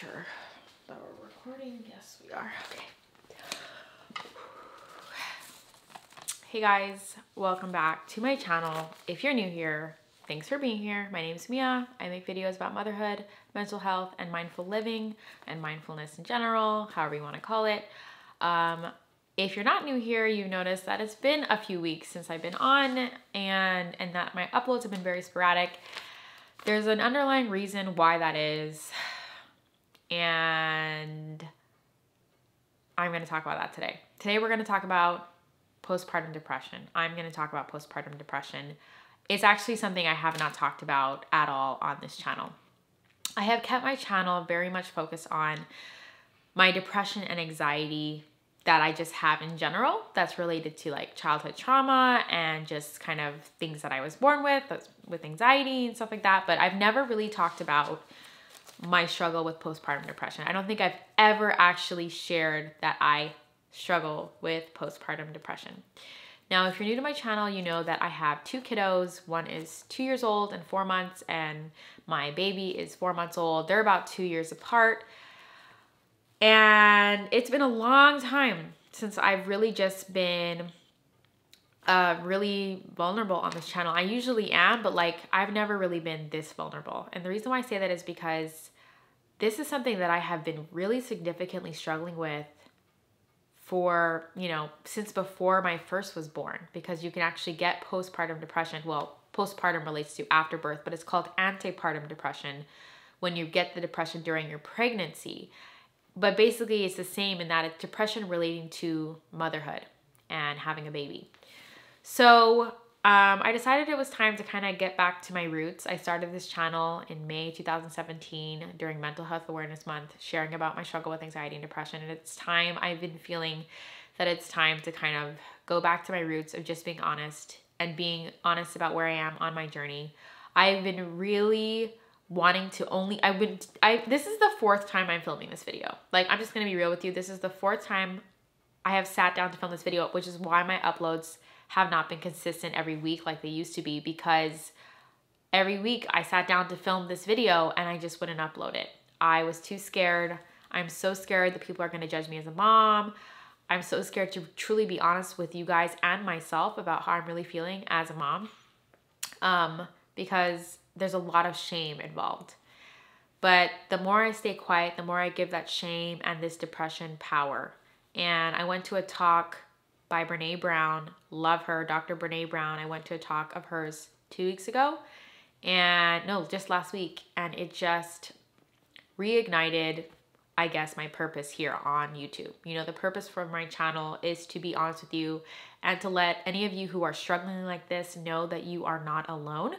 sure that we're recording. Yes, we are. Okay. Hey guys, welcome back to my channel. If you're new here, thanks for being here. My name is Mia. I make videos about motherhood, mental health, and mindful living, and mindfulness in general, however you want to call it. If you're not new here, you notice that it's been a few weeks since I've been on, and that my uploads have been very sporadic. There's an underlying reason why that is, and I'm going to talk about that today. Today we're going to talk about postpartum depression. I'm going to talk about postpartum depression. It's actually something I have not talked about at all on this channel. I have kept my channel very much focused on my depression and anxiety that I just have in general that's related to like childhood trauma and just kind of things that I was born with anxiety and stuff like that. But I've never really talked about my struggle with postpartum depression. I don't think I've ever actually shared that I struggle with postpartum depression. Now, if you're new to my channel, you know that I have two kiddos. One is 2 years old and 4 months, and my baby is 4 months old. They're about 2 years apart. And it's been a long time since I've really just been really vulnerable on this channel. I usually am, but like I've never really been this vulnerable. And the reason why I say that is because this is something that I have been really significantly struggling with for, since before my first was born, because you can actually get postpartum depression. Well, postpartum relates to after birth, but it's called antepartum depression when you get the depression during your pregnancy. But basically it's the same in that it's depression relating to motherhood and having a baby. So I decided it was time to kind of get back to my roots. I started this channel in May 2017 during Mental Health Awareness Month, sharing about my struggle with anxiety and depression. And it's time, I've been feeling that it's time to kind of go back to my roots of just being honest and being honest about where I am on my journey. I've been really wanting to this is the fourth time I'm filming this video. Like, I'm just going to be real with you. This is the fourth time I have sat down to film this video, which is why my uploads have not been consistent every week like they used to be, because every week I sat down to film this video and I just wouldn't upload it. I was too scared. I'm so scared that people are going to judge me as a mom. I'm so scared to truly be honest with you guys and myself about how I'm really feeling as a mom, because there's a lot of shame involved. But the more I stay quiet, the more I give that shame and this depression power. And I went to a talk by Brene Brown. Love her, Dr. Brene Brown. I went to a talk of hers 2 weeks ago. And no, just last week. And it just reignited, I guess, my purpose here on YouTube. The purpose for my channel is to be honest with you and to let any of you who are struggling like this know that you are not alone.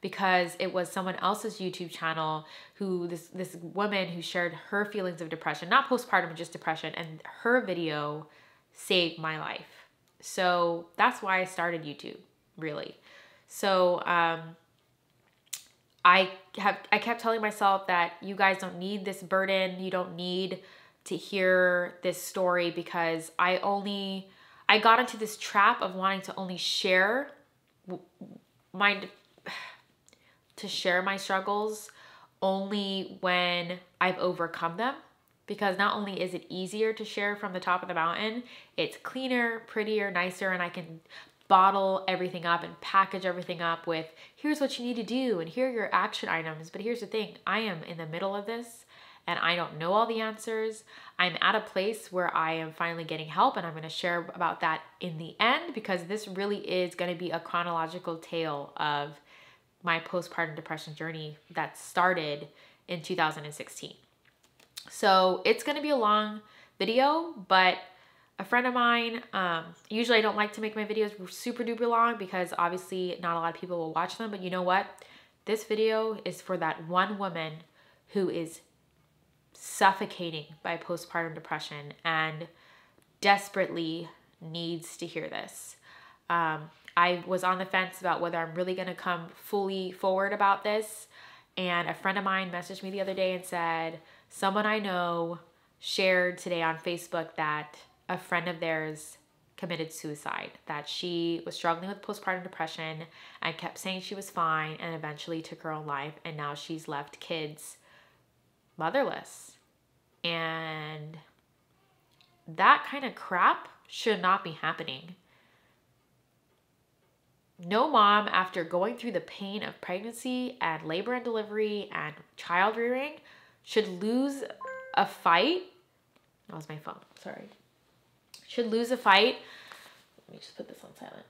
Because it was someone else's YouTube channel who, this woman who shared her feelings of depression, not postpartum, just depression, and her video saved my life. So that's why I started YouTube, really. So I kept telling myself that you guys don't need this burden. You don't need to hear this story, because I got into this trap of wanting to only share my struggles only when I've overcome them. Because not only is it easier to share from the top of the mountain, it's cleaner, prettier, nicer, and I can bottle everything up and package everything up with, here's what you need to do and here are your action items. But here's the thing, I am in the middle of this and I don't know all the answers. I'm at a place where I am finally getting help, and I'm going to share about that in the end, because this really is going to be a chronological tale of my postpartum depression journey that started in 2016. So it's going to be a long video, but a friend of mine, usually I don't like to make my videos super duper long because obviously not a lot of people will watch them, but you know what? This video is for that one woman who is suffocating by postpartum depression and desperately needs to hear this. I was on the fence about whether I'm really going to come fully forward about this. And a friend of mine messaged me the other day and said, someone I know shared today on Facebook that a friend of theirs committed suicide, that she was struggling with postpartum depression and kept saying she was fine and eventually took her own life. And now she's left kids motherless. And that kind of crap should not be happening. No mom, after going through the pain of pregnancy and labor and delivery and child rearing, should lose a fight. That was my phone, sorry. Should lose a fight. Let me just put this on silent.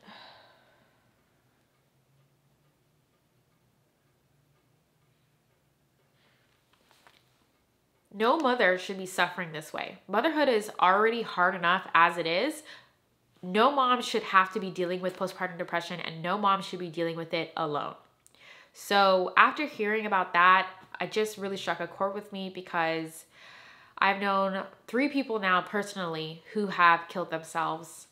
No mother should be suffering this way. Motherhood is already hard enough as it is. No mom should have to be dealing with postpartum depression, and no mom should be dealing with it alone. So after hearing about that, it just really struck a chord with me, because I've known 3 people now personally who have killed themselves,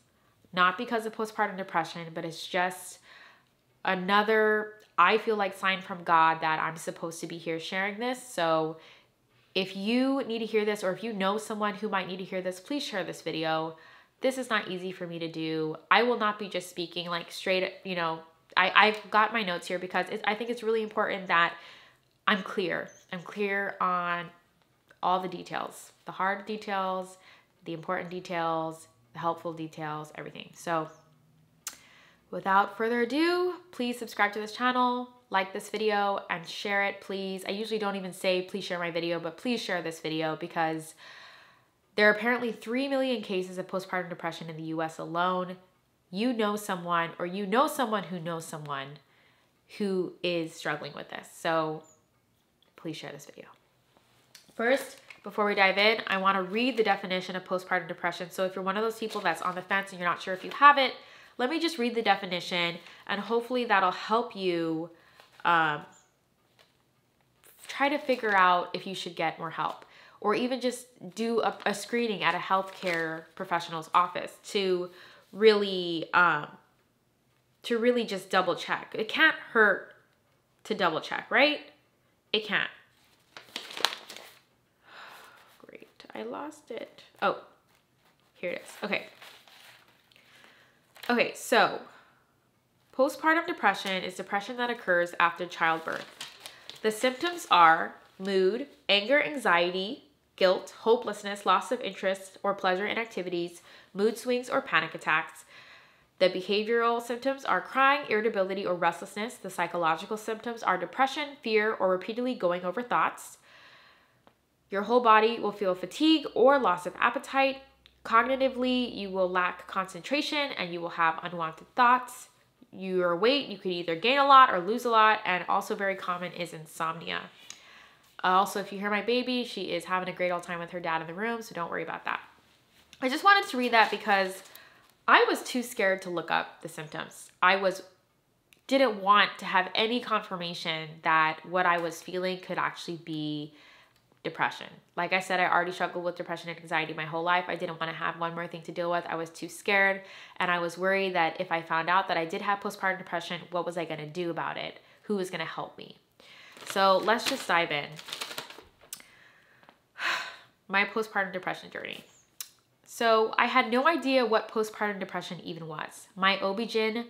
not because of postpartum depression, but it's just another, I feel like, sign from God that I'm supposed to be here sharing this. So if you need to hear this, or if you know someone who might need to hear this, please share this video. This is not easy for me to do. I will not be just speaking like straight, you know, I've got my notes here because I think it's really important that I'm clear. I'm clear on all the details, the hard details, the important details, the helpful details, everything. So without further ado, please subscribe to this channel, like this video, and share it, please. I usually don't even say please share my video, but please share this video, because there are apparently 3 million cases of postpartum depression in the US alone. You know someone, or you know someone who knows someone who is struggling with this. So please share this video. First, before we dive in, I want to read the definition of postpartum depression. So if you're one of those people that's on the fence and you're not sure if you have it, let me just read the definition, and hopefully that'll help you try to figure out if you should get more help, or even just do a screening at a healthcare professional's office to really just double check. It can't hurt to double check, right? It can't. Great, I lost it. Oh, here it is. Okay, so postpartum depression is depression that occurs after childbirth. The symptoms are mood, anger, anxiety, guilt, hopelessness, loss of interest or pleasure in activities, mood swings or panic attacks. The behavioral symptoms are crying, irritability, or restlessness. The psychological symptoms are depression, fear, or repeatedly going over thoughts. Your whole body will feel fatigue or loss of appetite. Cognitively, you will lack concentration and you will have unwanted thoughts. Your weight, you could either gain a lot or lose a lot, and also very common is insomnia. Also, if you hear my baby, she is having a great old time with her dad in the room, so don't worry about that. I just wanted to read that because I was too scared to look up the symptoms. Didn't want to have any confirmation that what I was feeling could actually be depression. Like I said, I already struggled with depression and anxiety my whole life. I didn't want to have one more thing to deal with. I was too scared, and I was worried that if I found out that I did have postpartum depression, what was I going to do about it? Who was going to help me? So let's just dive in. My postpartum depression journey. So I had no idea what postpartum depression even was. My OB-GYN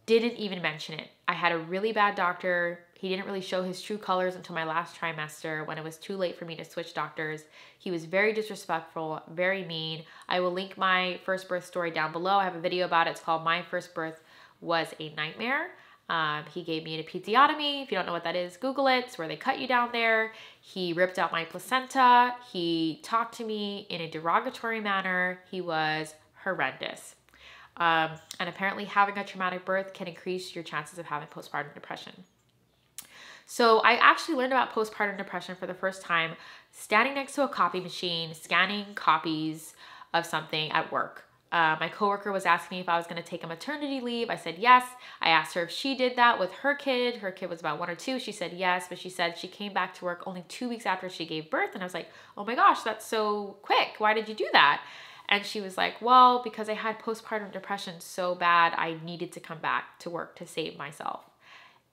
didn't even mention it. I had a really bad doctor. He didn't really show his true colors until my last trimester, when it was too late for me to switch doctors. He was very disrespectful, very mean. I will link my first birth story down below. I have a video about it. It's called My First Birth Was a Nightmare. He gave me an episiotomy. If you don't know what that is, Google it. It's where they cut you down there. He ripped out my placenta. He talked to me in a derogatory manner. He was horrendous. And apparently having a traumatic birth can increase your chances of having postpartum depression. So I actually learned about postpartum depression for the first time standing next to a copy machine, scanning copies of something at work. My coworker was asking me if I was going to take a maternity leave. I said yes. I asked her if she did that with her kid. Her kid was about 1 or 2. She said yes, but she said she came back to work only 2 weeks after she gave birth. And I was like, oh my gosh, that's so quick. Why did you do that? And she was like, well, because I had postpartum depression so bad, I needed to come back to work to save myself.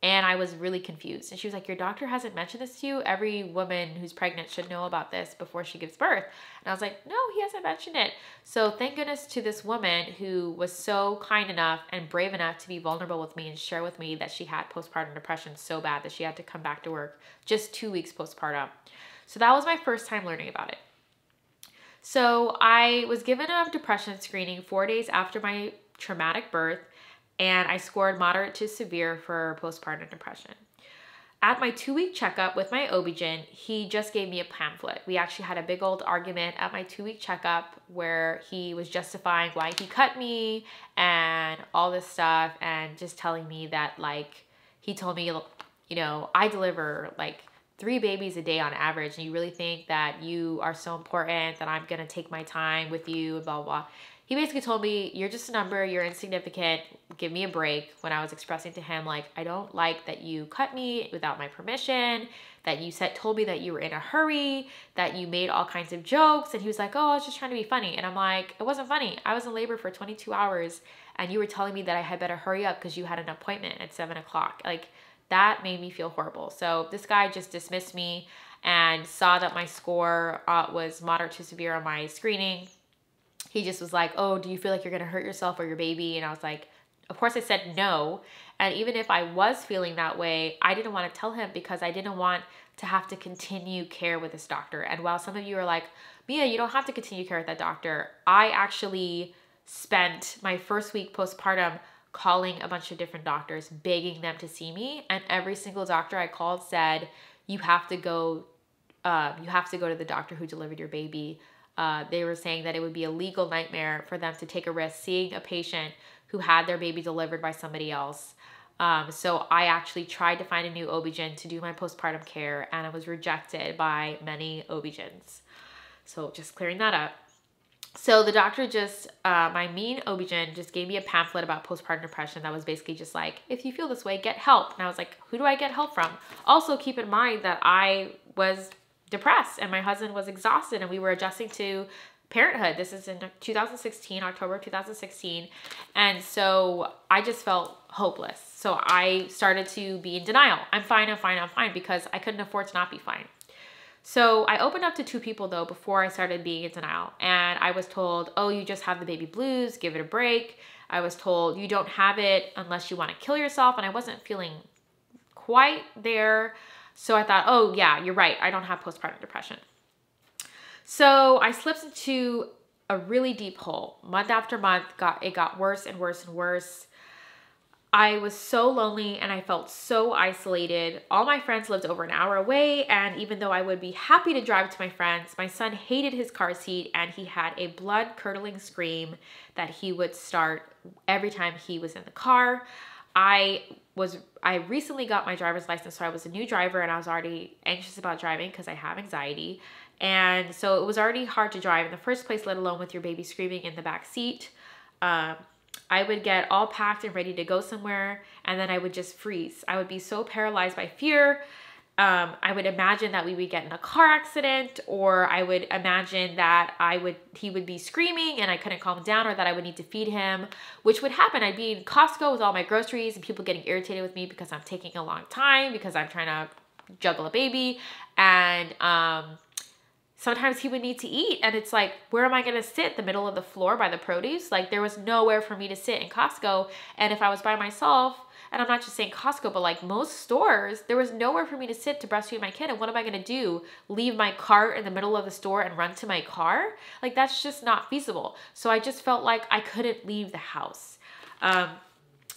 And I was really confused. And she was like, your doctor hasn't mentioned this to you? Every woman who's pregnant should know about this before she gives birth. And I was like, no, he hasn't mentioned it. So thank goodness to this woman who was so kind enough and brave enough to be vulnerable with me and share with me that she had postpartum depression so bad that she had to come back to work just 2 weeks postpartum. So that was my first time learning about it. So I was given a depression screening 4 days after my traumatic birth, and I scored moderate to severe for postpartum depression. At my 2-week checkup with my OB-GYN, he just gave me a pamphlet. We actually had a big old argument at my 2-week checkup where he was justifying why he cut me and all this stuff, and just telling me that, like, he told me, you know, I deliver like 3 babies a day on average, and you really think that you are so important that I'm gonna take my time with you and blah, blah, blah. He basically told me, you're just a number, you're insignificant, give me a break, when I was expressing to him, like, I don't like that you cut me without my permission, that you told me that you were in a hurry, that you made all kinds of jokes. And he was like, oh, I was just trying to be funny. And I'm like, it wasn't funny. I was in labor for 22 hours and you were telling me that I had better hurry up because you had an appointment at 7 o'clock. Like, that made me feel horrible. So this guy just dismissed me and saw that my score was moderate to severe on my screening. He just was like, oh, do you feel like you're going to hurt yourself or your baby? And I was like, of course I said no. And even if I was feeling that way, I didn't want to tell him because I didn't want to have to continue care with this doctor. And while some of you are like, Mia, you don't have to continue care with that doctor, I actually spent my first week postpartum calling a bunch of different doctors, begging them to see me. And every single doctor I called said, you have to go to the doctor who delivered your baby. They were saying that it would be a legal nightmare for them to take a risk seeing a patient who had their baby delivered by somebody else. So I actually tried to find a new OB-GYN to do my postpartum care, and I was rejected by many OB-GYNs. So just clearing that up. So the doctor my mean OB-GYN just gave me a pamphlet about postpartum depression that was basically just like, if you feel this way, get help. And I was like, who do I get help from? Also, keep in mind that I was depressed and my husband was exhausted and we were adjusting to parenthood. This is in 2016, October 2016. And so I just felt hopeless. So I started to be in denial. I'm fine, because I couldn't afford to not be fine. So I opened up to 2 people though before I started being in denial. And I was told, oh, you just have the baby blues, give it a break. I was told you don't have it unless you want to kill yourself. And I wasn't feeling quite there. So I thought, oh yeah, you're right. I don't have postpartum depression. So I slipped into a really deep hole. Month after month, it got worse and worse and worse. I was so lonely and I felt so isolated. All my friends lived over an hour away, and even though I would be happy to drive to my friends, my son hated his car seat and he had a blood-curdling scream that he would start every time he was in the car. I recently got my driver's license, so I was a new driver and I was already anxious about driving because I have anxiety. And so it was already hard to drive in the first place, let alone with your baby screaming in the back seat. I would get all packed and ready to go somewhere, and then I would just freeze. I would be so paralyzed by fear. I would imagine that we would get in a car accident, or I would imagine that he would be screaming and I couldn't calm down, or that I would need to feed him, which would happen. I'd be in Costco with all my groceries and people getting irritated with me because I'm taking a long time because I'm trying to juggle a baby. And sometimes he would need to eat, and it's like, where am I going to sit? The middle of the floor by the produce? Like, there was nowhere for me to sit in Costco. And if I was by myself, and I'm not just saying Costco, but like most stores, there was nowhere for me to sit to breastfeed my kid. And what am I going to do? Leave my cart in the middle of the store and run to my car? Like, that's just not feasible. So I just felt like I couldn't leave the house.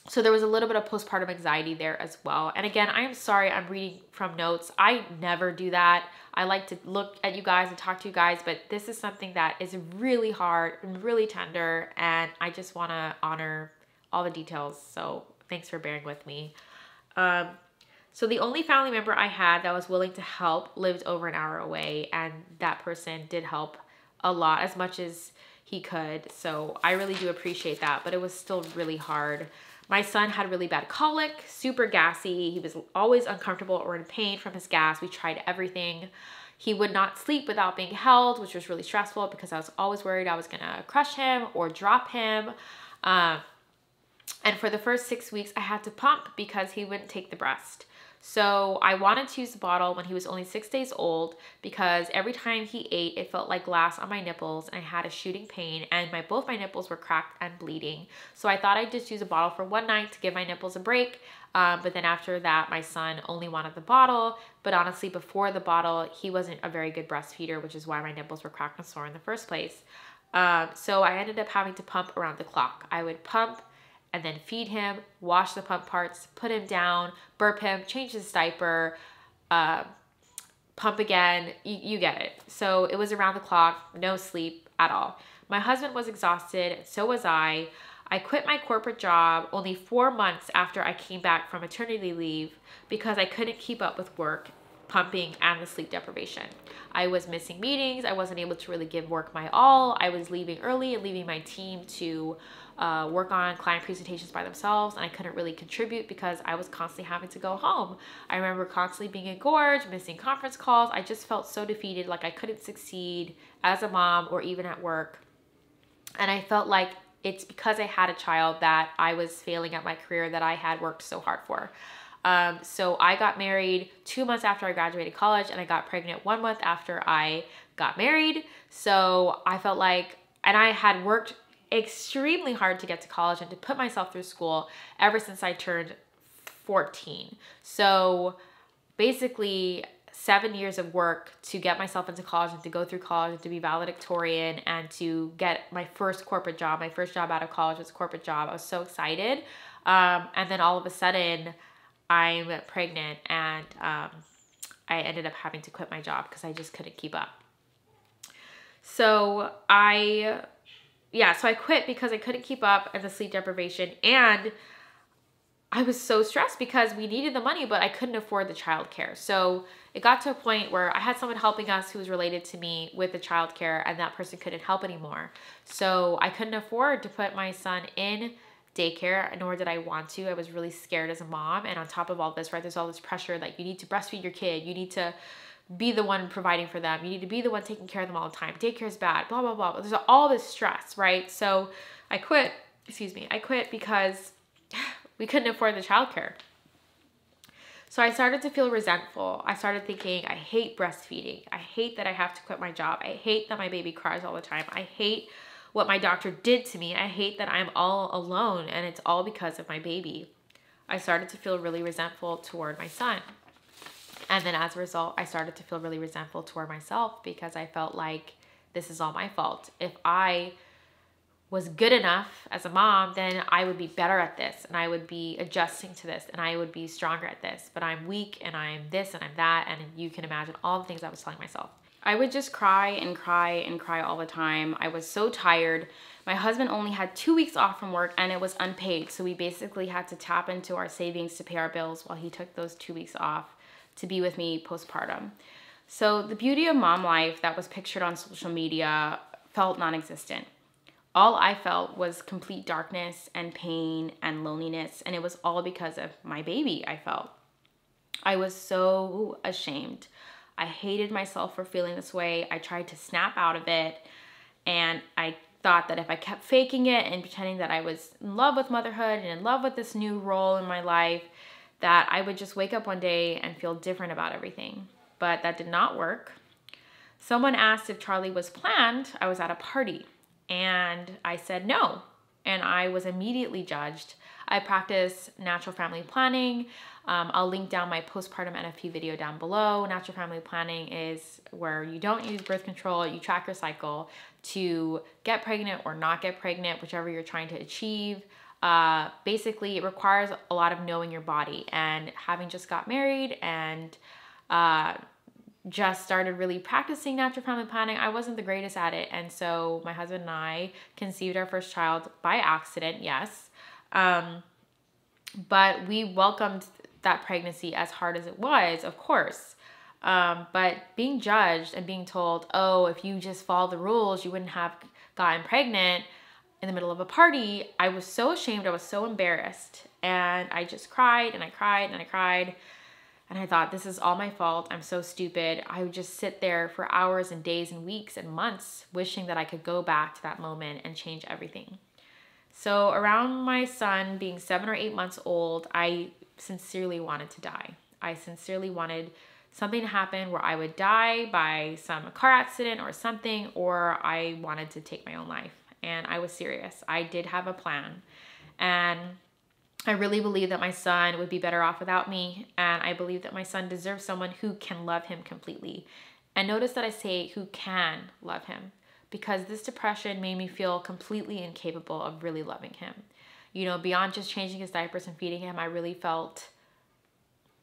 So there was a little bit of postpartum anxiety there as well. And again, I am sorry I'm reading from notes. I never do that. I like to look at you guys and talk to you guys, but this is something that is really hard and really tender, and I just want to honor all the details. So thanks for bearing with me. So the only family member I had that was willing to help lived over an hour away, and that person did help a lot, as much as he could. So I really do appreciate that, but it was still really hard. My son had really bad colic, super gassy. He was always uncomfortable or in pain from his gas. We tried everything. He would not sleep without being held, which was really stressful because I was always worried I was gonna crush him or drop him. And for the first 6 weeks, I had to pump because he wouldn't take the breast. So I wanted to use the bottle when he was only 6 days old because every time he ate, it felt like glass on my nipples and I had a shooting pain and both my nipples were cracked and bleeding. So I thought I'd just use a bottle for one night to give my nipples a break. But then after that, my son only wanted the bottle. But honestly, before the bottle, he wasn't a very good breastfeeder, which is why my nipples were cracked and sore in the first place. So I ended up having to pump around the clock. I would pump and then feed him, wash the pump parts, put him down, burp him, change his diaper, pump again. You get it. So it was around the clock, no sleep at all. My husband was exhausted, so was I. I quit my corporate job only 4 months after I came back from maternity leave because I couldn't keep up with work, pumping, and the sleep deprivation. I was missing meetings. I wasn't able to really give work my all. I was leaving early and leaving my team to work on client presentations by themselves, and I couldn't really contribute because I was constantly having to go home. I remember constantly being engorged, missing conference calls. I just felt so defeated, like I couldn't succeed as a mom or even at work. And I felt like it's because I had a child that I was failing at my career that I had worked so hard for. So I got married 2 months after I graduated college, and I got pregnant 1 month after I got married. So I felt like, and I had worked extremely hard to get to college and to put myself through school ever since I turned 14. So basically 7 years of work to get myself into college and to go through college and to be valedictorian and to get my first corporate job. My first job out of college was a corporate job. I was so excited. And then all of a sudden I'm pregnant, and I ended up having to quit my job because I just couldn't keep up. So I quit because I couldn't keep up and the sleep deprivation, and I was so stressed because we needed the money, but I couldn't afford the childcare. So it got to a point where I had someone helping us who was related to me with the childcare, and that person couldn't help anymore. So I couldn't afford to put my son in daycare, nor did I want to. I was really scared as a mom. And on top of all this, right, there's all this pressure that you need to breastfeed your kid. You need to be the one providing for them. You need to be the one taking care of them all the time. Daycare is bad, blah, blah, blah. There's all this stress, right? So I quit because we couldn't afford the childcare. So I started to feel resentful. I started thinking, I hate breastfeeding. I hate that I have to quit my job. I hate that my baby cries all the time. I hate what my doctor did to me. I hate that I'm all alone and it's all because of my baby. I started to feel really resentful toward my son. And then as a result, I started to feel really resentful toward myself because I felt like this is all my fault. If I was good enough as a mom, then I would be better at this and I would be adjusting to this and I would be stronger at this. But I'm weak and I'm this and I'm that, and you can imagine all the things I was telling myself. I would just cry and cry and cry all the time. I was so tired. My husband only had 2 weeks off from work and it was unpaid. So we basically had to tap into our savings to pay our bills while he took those 2 weeks off to be with me postpartum. So the beauty of mom life that was pictured on social media felt non-existent. All I felt was complete darkness and pain and loneliness, and it was all because of my baby, I felt. I was so ashamed. I hated myself for feeling this way. I tried to snap out of it, and I thought that if I kept faking it and pretending that I was in love with motherhood and in love with this new role in my life, that I would just wake up one day and feel different about everything. But that did not work. Someone asked if Charlie was planned. I was at a party, and I said no, and I was immediately judged. I practice natural family planning. I'll link down my postpartum NFP video down below. Natural family planning is where you don't use birth control. You track your cycle to get pregnant or not get pregnant, whichever you're trying to achieve. Basically, it requires a lot of knowing your body, and having just got married and just started really practicing natural family planning, I wasn't the greatest at it. And so my husband and I conceived our first child by accident, yes. But we welcomed that pregnancy as hard as it was, of course. But being judged and being told, oh, if you just follow the rules, you wouldn't have gotten pregnant in the middle of a party, I was so ashamed. I was so embarrassed. And I just cried and I cried and I cried. And I thought, this is all my fault. I'm so stupid. I would just sit there for hours and days and weeks and months wishing that I could go back to that moment and change everything. So around my son being 7 or 8 months old, I sincerely wanted to die. I sincerely wanted something to happen where I would die by some car accident or something, or I wanted to take my own life. And I was serious. I did have a plan. And I really believe that my son would be better off without me. And I believe that my son deserves someone who can love him completely. And notice that I say who can love him, because this depression made me feel completely incapable of really loving him. You know, beyond just changing his diapers and feeding him, I really felt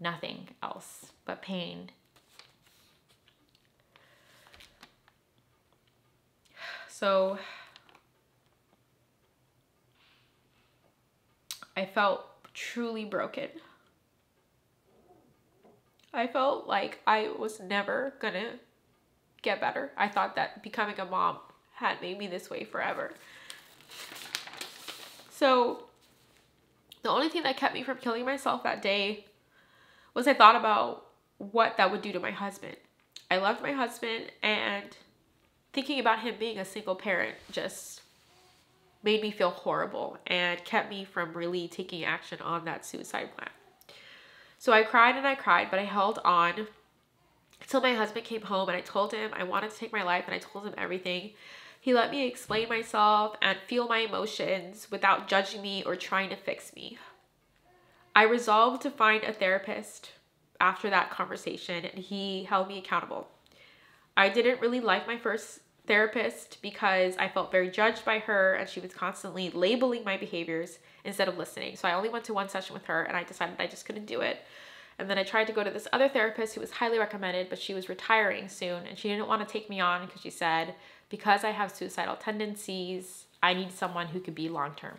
nothing else but pain. So I felt truly broken. I felt like I was never gonna get better. I thought that becoming a mom had made me this way forever. So the only thing that kept me from killing myself that day was I thought about what that would do to my husband. I loved my husband, and thinking about him being a single parent just made me feel horrible and kept me from really taking action on that suicide plan. So I cried and I cried, but I held on until my husband came home, and I told him I wanted to take my life, and I told him everything. He let me explain myself and feel my emotions without judging me or trying to fix me. I resolved to find a therapist after that conversation, and he held me accountable. I didn't really like my first therapist because I felt very judged by her, and she was constantly labeling my behaviors instead of listening. So I only went to one session with her, and I decided I just couldn't do it. And then I tried to go to this other therapist who was highly recommended, but she was retiring soon, and she didn't want to take me on because she said, because I have suicidal tendencies, I need someone who could be long-term.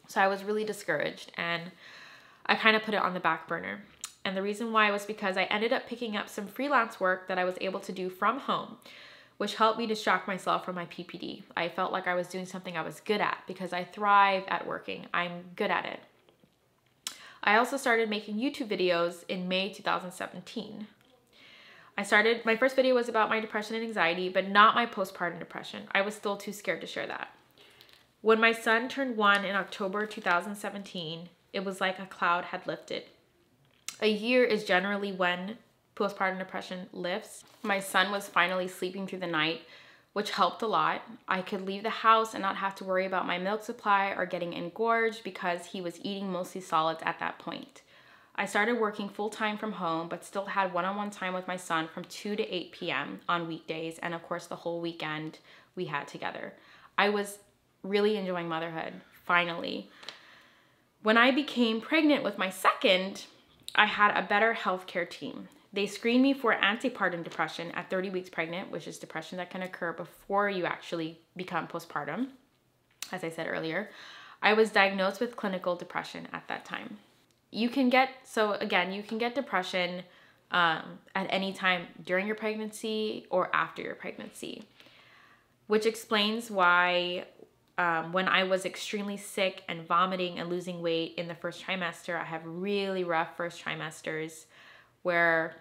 So I was really discouraged, and I kind of put it on the back burner. And the reason why was because I ended up picking up some freelance work that I was able to do from home, which helped me distract myself from my PPD. I felt like I was doing something I was good at because I thrive at working. I'm good at it. I also started making YouTube videos in May 2017. My first video was about my depression and anxiety, but not my postpartum depression. I was still too scared to share that. When my son turned 1 in October 2017, it was like a cloud had lifted. A year is generally when postpartum depression lifts. My son was finally sleeping through the night, which helped a lot. I could leave the house and not have to worry about my milk supply or getting engorged because he was eating mostly solids at that point. I started working full-time from home, but still had one-on-one time with my son from 2 to 8 p.m. on weekdays, and of course the whole weekend we had together. I was really enjoying motherhood, finally. When I became pregnant with my second, I had a better healthcare team. They screened me for antepartum depression at 30 weeks pregnant, which is depression that can occur before you actually become postpartum, as I said earlier. I was diagnosed with clinical depression at that time. You can get depression at any time during your pregnancy or after your pregnancy, which explains why when I was extremely sick and vomiting and losing weight in the first trimester, I have really rough first trimesters where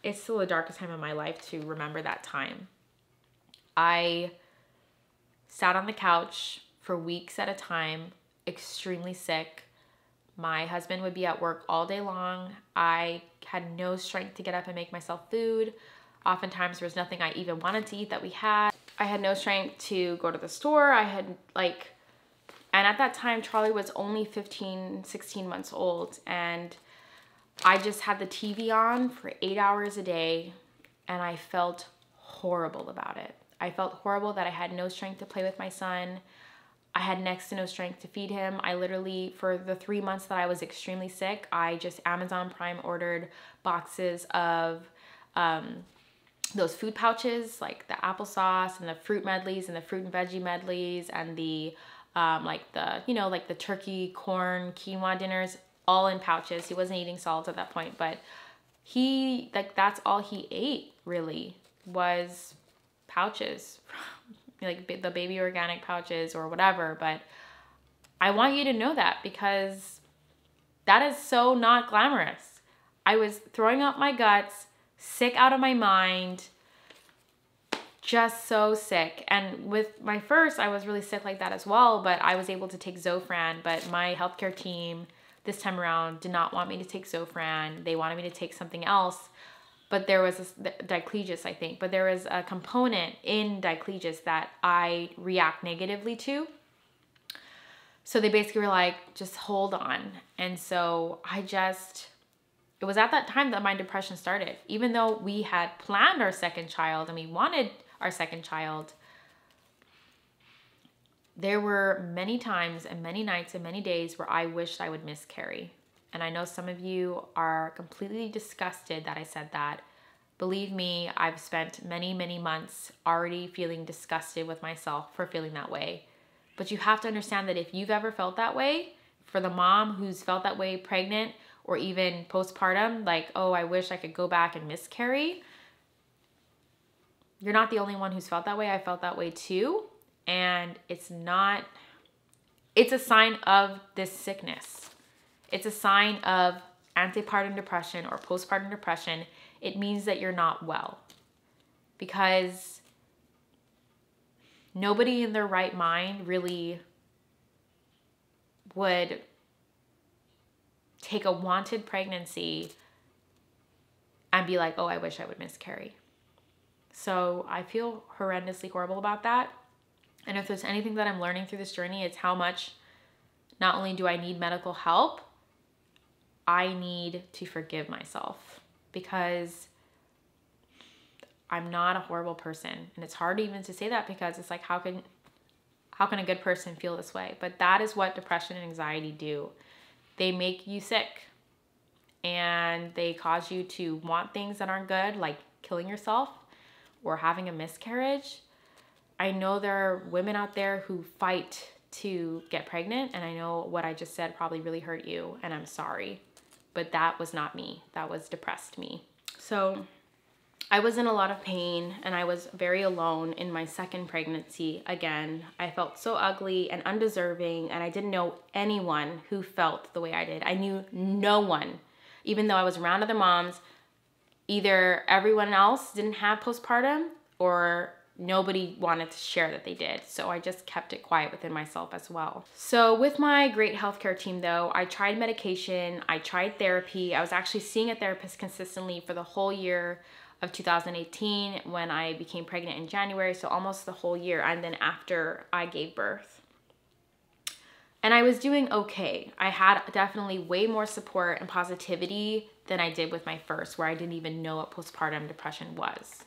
it's still the darkest time of my life to remember that time. I sat on the couch for weeks at a time, extremely sick. My husband would be at work all day long. I had no strength to get up and make myself food. Oftentimes there was nothing I even wanted to eat that we had. I had no strength to go to the store. And at that time, Charlie was only 15, 16 months old, and I just had the TV on for 8 hours a day, and I felt horrible about it. I felt horrible that I had no strength to play with my son. I had next to no strength to feed him. I literally, for the 3 months that I was extremely sick, I just Amazon Prime ordered boxes of those food pouches, like the applesauce and the fruit medleys and the fruit and veggie medleys and the the turkey, corn, quinoa dinners, all in pouches. He wasn't eating solids at that point, but that's all he ate really was pouches, like the baby organic pouches or whatever. But I want you to know that because that is so not glamorous. I was throwing up my guts, sick out of my mind, just so sick. And with my first, I was really sick like that as well, but I was able to take Zofran. But my healthcare team this time around did not want me to take Zofran. They wanted me to take something else. But there was diclegis, I think. But there was a component in diclegis that I react negatively to. So they basically were like, just hold on. And so it was at that time that my depression started. Even though we had planned our second child and we wanted our second child, there were many times and many nights and many days where I wished I would miscarry. And I know some of you are completely disgusted that I said that. Believe me, I've spent many, many months already feeling disgusted with myself for feeling that way. But you have to understand that if you've ever felt that way, for the mom who's felt that way pregnant or even postpartum, like, oh, I wish I could go back and miscarry, you're not the only one who's felt that way. I felt that way too. And it's a sign of this sickness. It's a sign of antepartum depression or postpartum depression. It means that you're not well, because nobody in their right mind really would take a wanted pregnancy and be like, oh, I wish I would miscarry. So I feel horrendously horrible about that. And if there's anything that I'm learning through this journey, it's how much not only do I need medical help, I need to forgive myself, because I'm not a horrible person. And it's hard even to say that, because it's like, how can a good person feel this way? But that is what depression and anxiety do. They make you sick, and they cause you to want things that aren't good, like killing yourself or having a miscarriage. I know there are women out there who fight to get pregnant, and I know what I just said probably really hurt you, and I'm sorry. But that was not me. That was depressed me. So I was in a lot of pain, and I was very alone in my second pregnancy again. I felt so ugly and undeserving, and I didn't know anyone who felt the way I did. I knew no one. Even though I was around other moms, either everyone else didn't have postpartum or nobody wanted to share that they did. So I just kept it quiet within myself as well. So with my great healthcare team though, I tried medication, I tried therapy. I was actually seeing a therapist consistently for the whole year of 2018 when I became pregnant in January. So almost the whole year. And then after I gave birth. And I was doing okay. I had definitely way more support and positivity than I did with my first, where I didn't even know what postpartum depression was.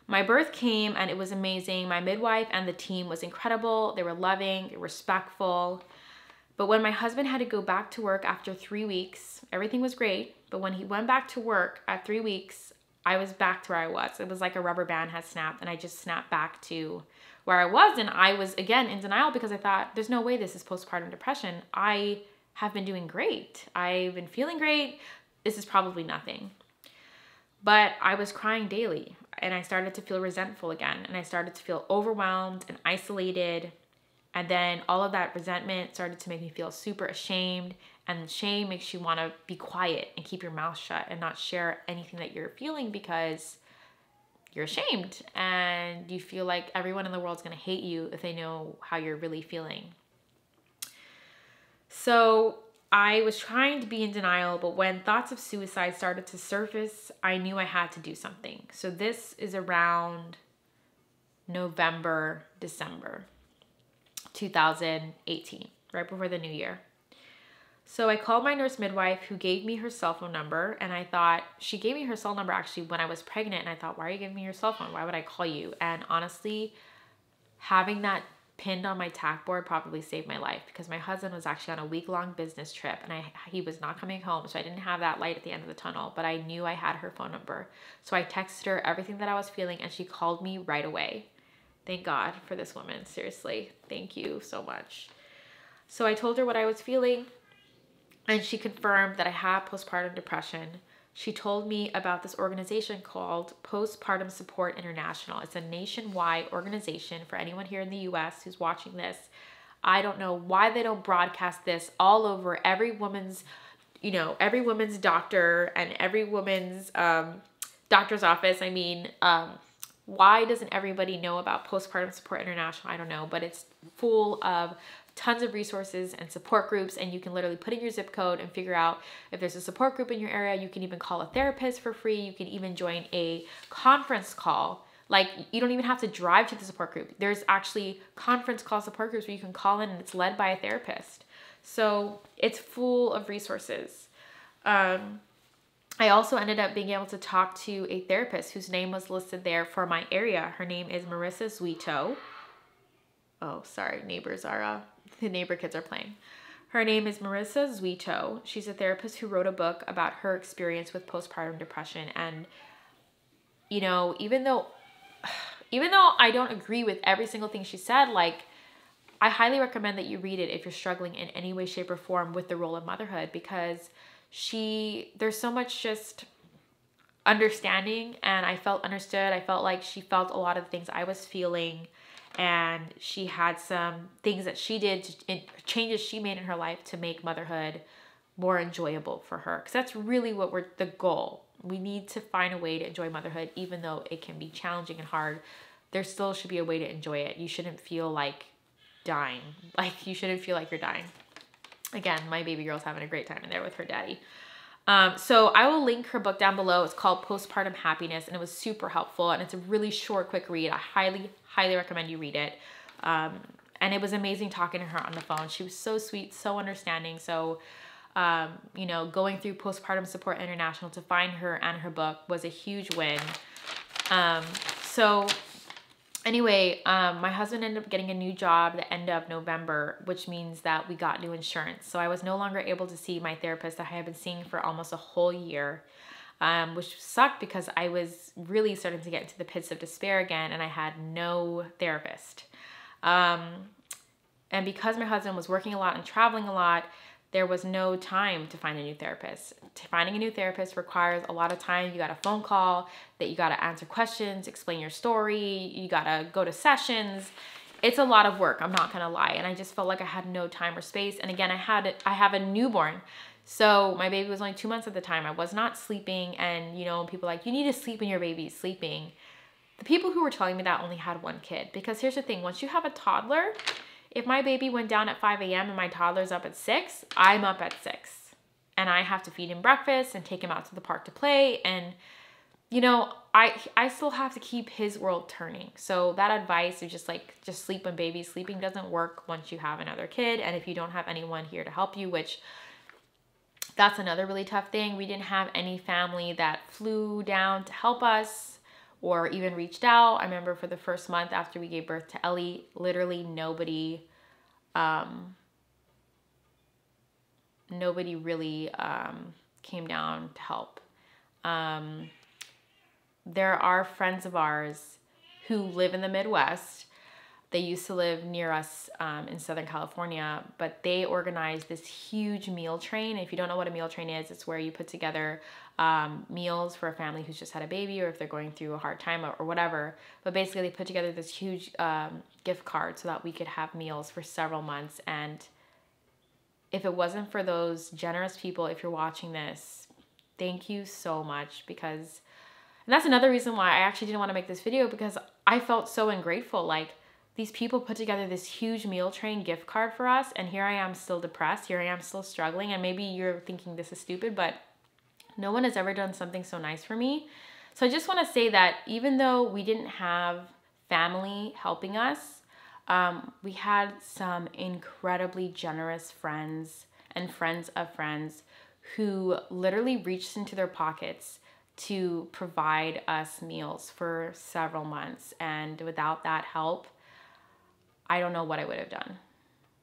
My birth came and it was amazing. My midwife and the team was incredible. They were loving, they were respectful. But when my husband had to go back to work after 3 weeks, everything was great. But when he went back to work at 3 weeks, I was back to where I was. It was like a rubber band had snapped, and I just snapped back to where I was. And I was again in denial, because I thought, there's no way this is postpartum depression. I have been doing great. I've been feeling great. This is probably nothing. But I was crying daily, and I started to feel resentful again, and I started to feel overwhelmed and isolated. And then all of that resentment started to make me feel super ashamed, and shame makes you want to be quiet and keep your mouth shut and not share anything that you're feeling, because you're ashamed and you feel like everyone in the world is going to hate you if they know how you're really feeling. So I was trying to be in denial, but when thoughts of suicide started to surface, I knew I had to do something. So this is around November, December 2018, right before the new year. So I called my nurse midwife, who gave me her cell phone number, and I thought, she gave me her cell number actually when I was pregnant, and I thought, why are you giving me your cell phone? Why would I call you? And honestly, having that pinned on my tack board probably saved my life, because my husband was actually on a week-long business trip, and he was not coming home, so I didn't have that light at the end of the tunnel, but I knew I had her phone number. So I texted her everything that I was feeling, and she called me right away. Thank God for this woman. Seriously, thank you so much. So I told her what I was feeling, and she confirmed that I had postpartum depression. She told me about this organization called Postpartum Support International. It's a nationwide organization for anyone here in the US who's watching this. I don't know why they don't broadcast this all over every woman's, every woman's doctor and every woman's doctor's office. I mean, why doesn't everybody know about Postpartum Support International? I don't know, but it's full of tons of resources and support groups, and you can literally put in your zip code and figure out if there's a support group in your area. You can even call a therapist for free. You can even join a conference call. Like, you don't even have to drive to the support group. There's actually conference call support groups where you can call in, and it's led by a therapist. So it's full of resources. I also ended up being able to talk to a therapist whose name was listed there for my area. Her name is Marissa Zwetow. Oh, sorry, neighbors are, the neighbor kids are playing. Her name is Marissa Zwetow. She's a therapist who wrote a book about her experience with postpartum depression. And, you know, even though I don't agree with every single thing she said, like, I highly recommend that you read it if you're struggling in any way, shape, or form with the role of motherhood, because there's so much just understanding, and I felt understood. I felt like she felt a lot of the things I was feeling, and she had some things that she did, changes she made in her life to make motherhood more enjoyable for her. Because that's really what the goal. We need to find a way to enjoy motherhood, even though it can be challenging and hard. There still should be a way to enjoy it. You shouldn't feel like dying. Like, you shouldn't feel like you're dying. Again, my baby girl's having a great time in there with her daddy. So I will link her book down below. It's called Postpartum Happiness, and it was super helpful, and it's a really short, quick read. I highly, highly recommend you read it. And it was amazing talking to her on the phone. She was so sweet, so understanding. So, you know, going through Postpartum Support International to find her and her book was a huge win. Anyway, my husband ended up getting a new job at the end of November, which means that we got new insurance. So I was no longer able to see my therapist that I had been seeing for almost a whole year, which sucked because I was really starting to get into the pits of despair again, and I had no therapist. And because my husband was working a lot and traveling a lot, there was no time to find a new therapist. Finding a new therapist requires a lot of time. You got a phone call, that you got to answer questions, explain your story. You got to go to sessions. It's a lot of work, I'm not going to lie. And I just felt like I had no time or space. And again, I have a newborn. So my baby was only 2 months at the time. I was not sleeping. And, you know, people are like, you need to sleep when your baby's sleeping. The people who were telling me that only had one kid. Because here's the thing, once you have a toddler, if my baby went down at 5 a.m. and my toddler's up at 6, I'm up at 6. And I have to feed him breakfast and take him out to the park to play. And, you know, I still have to keep his world turning. So that advice is just sleep when baby's sleeping doesn't work once you have another kid. And if you don't have anyone here to help you, which that's another really tough thing. We didn't have any family that flew down to help us or even reached out. I remember for the first month after we gave birth to Ellie, literally nobody really came down to help. There are friends of ours who live in the Midwest. They used to live near us in Southern California, but they organized this huge meal train. If you don't know what a meal train is, it's where you put together meals for a family who's just had a baby, or if they're going through a hard time or whatever. But basically they put together this huge gift card so that we could have meals for several months. And if it wasn't for those generous people, if you're watching this, thank you so much. And that's another reason why I actually didn't want to make this video, because I felt so ungrateful. Like, these people put together this huge meal train gift card for us, and here I am still depressed. Here I am still struggling. And maybe you're thinking this is stupid, but no one has ever done something so nice for me. So I just want to say that even though we didn't have family helping us, we had some incredibly generous friends and friends of friends who literally reached into their pockets to provide us meals for several months. And without that help, I don't know what I would have done.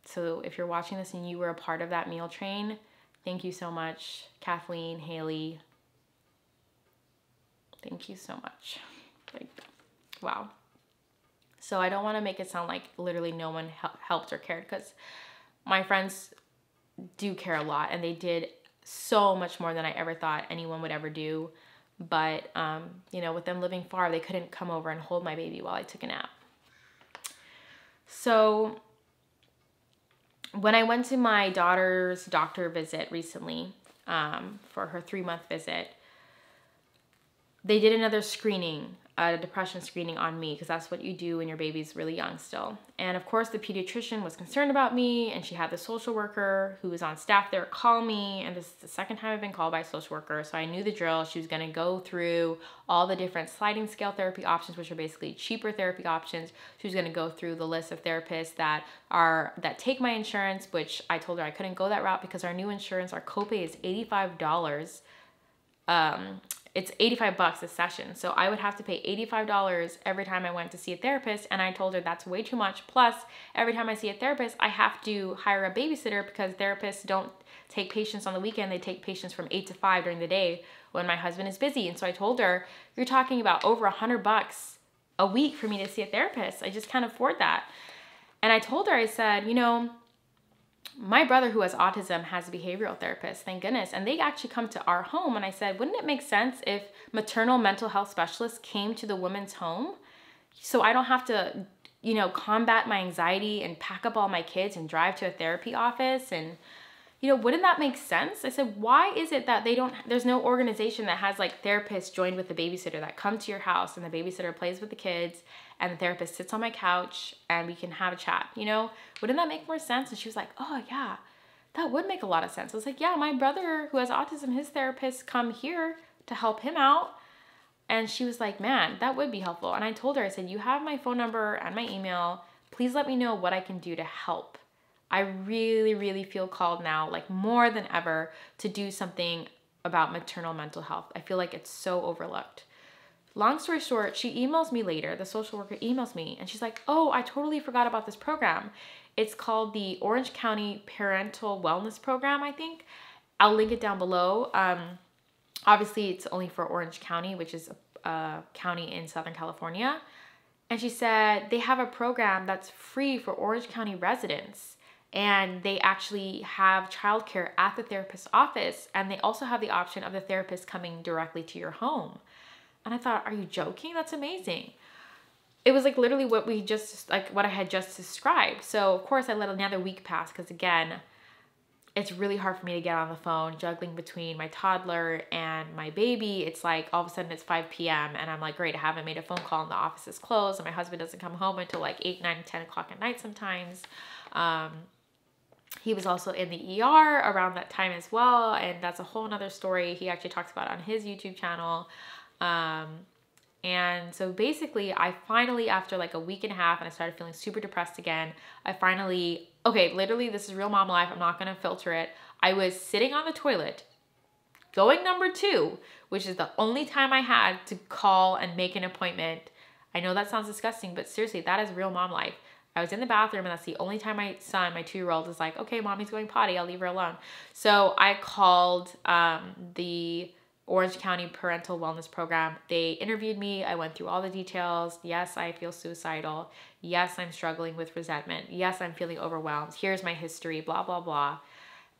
So if you're watching this and you were a part of that meal train, thank you so much. Kathleen, Haley, thank you so much. Like, wow. So I don't want to make it sound like literally no one helped or cared, because my friends do care a lot, and they did so much more than I ever thought anyone would ever do. But, you know, with them living far, they couldn't come over and hold my baby while I took a nap. So when I went to my daughter's doctor visit recently, for her 3-month visit, they did another screening a depression screening on me, because that's what you do when your baby's really young still. And of course the pediatrician was concerned about me, and she had the social worker who was on staff there call me, and this is the second time I've been called by a social worker, so I knew the drill. She was going to go through all the different sliding scale therapy options, which are basically cheaper therapy options. She was going to go through the list of therapists that take my insurance, which I told her I couldn't go that route because our new insurance, our copay is $85. It's $85 a session. So I would have to pay $85 every time I went to see a therapist. And I told her that's way too much. Plus, every time I see a therapist, I have to hire a babysitter because therapists don't take patients on the weekend. They take patients from 8 to 5 during the day when my husband is busy. And so I told her, you're talking about over $100 a week for me to see a therapist. I just can't afford that. And I told her, I said, my brother who has autism has a behavioral therapist, thank goodness. And they actually come to our home. And I said, wouldn't it make sense if maternal mental health specialists came to the woman's home so I don't have to, combat my anxiety and pack up all my kids and drive to a therapy office? And, wouldn't that make sense? I said, why is it that there's no organization that has like therapists joined with the babysitter that come to your house and the babysitter plays with the kids and the therapist sits on my couch and we can have a chat, Wouldn't that make more sense? And she was like, oh yeah, that would make a lot of sense. I was like, yeah, my brother who has autism, his therapists come here to help him out. And she was like, man, that would be helpful. And I told her, I said, you have my phone number and my email. Please let me know what I can do to help. I really, really feel called now, like more than ever, to do something about maternal mental health. I feel like it's so overlooked. Long story short, she emails me later. The social worker emails me and she's like, oh, I totally forgot about this program. It's called the Orange County Parental Wellness Program, I think. I'll link it down below. Obviously, it's only for Orange County, which is a county in Southern California. And she said they have a program that's free for Orange County residents. And they actually have childcare at the therapist's office. And they also have the option of the therapist coming directly to your home. And I thought, are you joking? That's amazing. It was like literally what I had just described. So of course I let another week pass because again, it's really hard for me to get on the phone juggling between my toddler and my baby. It's like all of a sudden it's 5 p.m. and I'm like, great, I haven't made a phone call and the office is closed and my husband doesn't come home until like 8, 9, 10 o'clock at night sometimes. He was also in the ER around that time as well. And that's a whole nother story he actually talks about on his YouTube channel. And so basically I finally, after like a week and a half and I started feeling super depressed again, literally this is real mom life. I'm not going to filter it. I was sitting on the toilet going number 2, which is the only time I had to call and make an appointment. I know that sounds disgusting, but seriously, that is real mom life. I was in the bathroom and that's the only time my son, my 2-year-old, is like, okay, mommy's going potty. I'll leave her alone. So I called the Orange County Parental Wellness Program. They interviewed me. I went through all the details. Yes, I feel suicidal. Yes, I'm struggling with resentment. Yes, I'm feeling overwhelmed. Here's my history, blah, blah, blah.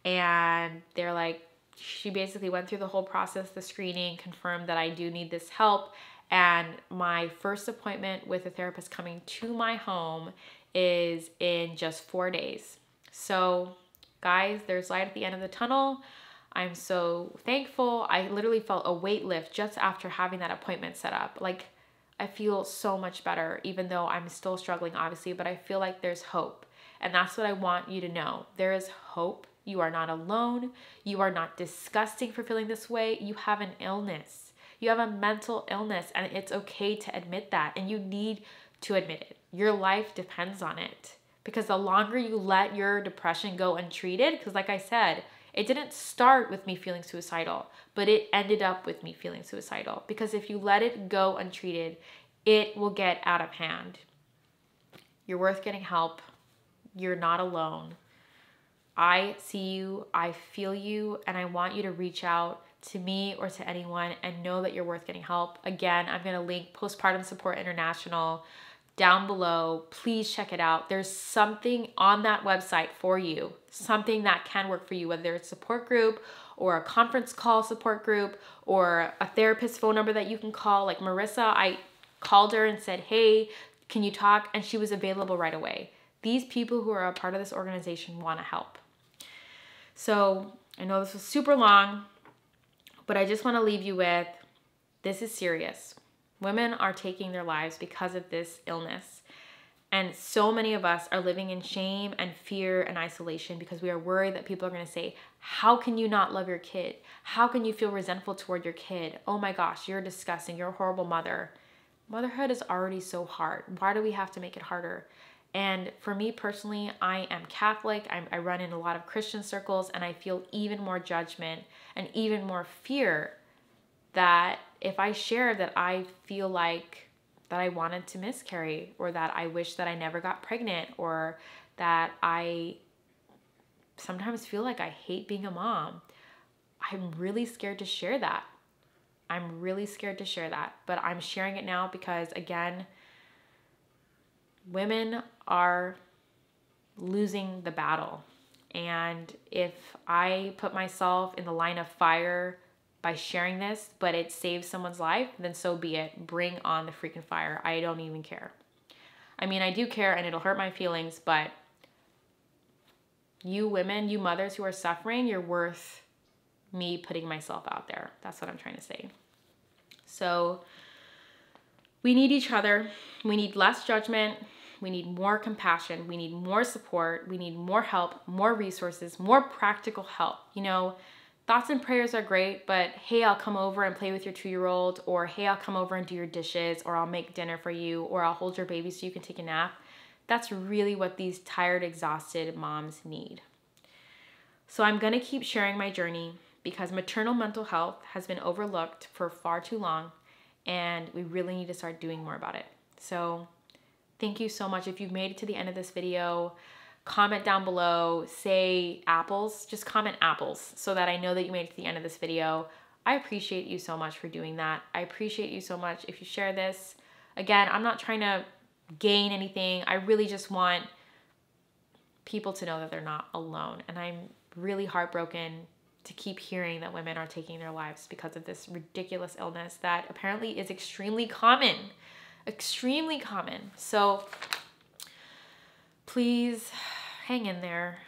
And they're like, she basically went through the whole process, the screening, confirmed that I do need this help. And my first appointment with a therapist coming to my home is in just 4 days. So guys, there's light at the end of the tunnel. I'm so thankful. I literally felt a weight lift just after having that appointment set up. Like I feel so much better, even though I'm still struggling, obviously, but I feel like there's hope. And that's what I want you to know. There is hope. You are not alone. You are not disgusting for feeling this way. You have an illness. You have a mental illness, and it's okay to admit that. And you need to admit it. Your life depends on it. Because the longer you let your depression go untreated, because like I said, it didn't start with me feeling suicidal, but it ended up with me feeling suicidal. Because if you let it go untreated, it will get out of hand. You're worth getting help. You're not alone. I see you, I feel you, and I want you to reach out to me or to anyone and know that you're worth getting help. Again, I'm going to link Postpartum Support International down below. Please check it out. There's something on that website for you, something that can work for you, whether it's a support group or a conference call support group or a therapist phone number that you can call. Like Marissa, I called her and said, hey, can you talk? And she was available right away. These people who are a part of this organization want to help. So I know this was super long, but I just want to leave you with, this is serious. Women are taking their lives because of this illness. And so many of us are living in shame and fear and isolation because we are worried that people are going to say, how can you not love your kid? How can you feel resentful toward your kid? Oh my gosh, you're disgusting. You're a horrible mother. Motherhood is already so hard. Why do we have to make it harder? And for me personally, I am Catholic. I run in a lot of Christian circles, and I feel even more judgment and even more fear that if I share that I feel like that I wanted to miscarry, or that I wish that I never got pregnant, or that I sometimes feel like I hate being a mom, I'm really scared to share that. I'm really scared to share that, but I'm sharing it now because, again, women are losing the battle. And if I put myself in the line of fire by sharing this, but it saves someone's life, then so be it. Bring on the freaking fire. I don't even care. I mean, I do care, and it'll hurt my feelings, but you women, you mothers who are suffering, you're worth me putting myself out there. That's what I'm trying to say. So we need each other. We need less judgment. We need more compassion. We need more support. We need more help, more resources, more practical help. You know, thoughts and prayers are great, but hey, I'll come over and play with your 2-year-old, or hey, I'll come over and do your dishes, or I'll make dinner for you, or I'll hold your baby so you can take a nap. That's really what these tired, exhausted moms need. So I'm going to keep sharing my journey because maternal mental health has been overlooked for far too long, and we really need to start doing more about it. So thank you so much. If you've made it to the end of this video, comment down below, say apples, just comment apples so that I know that you made it to the end of this video. I appreciate you so much for doing that. I appreciate you so much if you share this. Again, I'm not trying to gain anything. I really just want people to know that they're not alone. And I'm really heartbroken to keep hearing that women are taking their lives because of this ridiculous illness that apparently is extremely common. Extremely common. So please hang in there.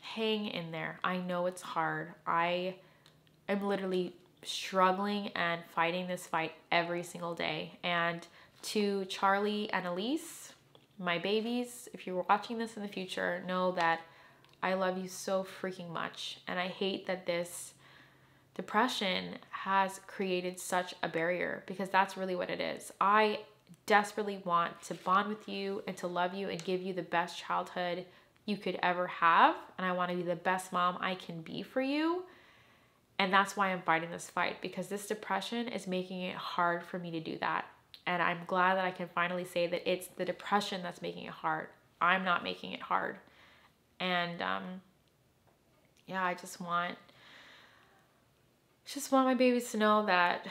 Hang in there. I know it's hard. I am literally struggling and fighting this fight every single day. And to Charlie and Elise, my babies, if you're watching this in the future, know that I love you so freaking much. And I hate that this depression has created such a barrier, because that's really what it is. I desperately want to bond with you and to love you and give you the best childhood you could ever have. And I want to be the best mom I can be for you. And that's why I'm fighting this fight, because this depression is making it hard for me to do that. And I'm glad that I can finally say that it's the depression that's making it hard. I'm not making it hard. And yeah, I just want my babies to know that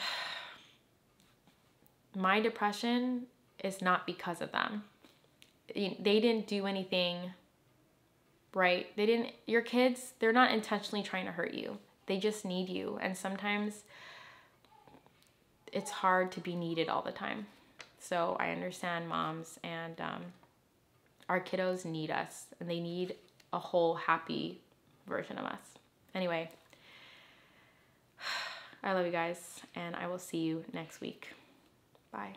my depression is not because of them. They didn't do anything, right? Your kids, they're not intentionally trying to hurt you. They just need you. And sometimes it's hard to be needed all the time. So I understand, moms, and our kiddos need us, and they need a whole happy version of us. Anyway, I love you guys, and I will see you next week. Bye.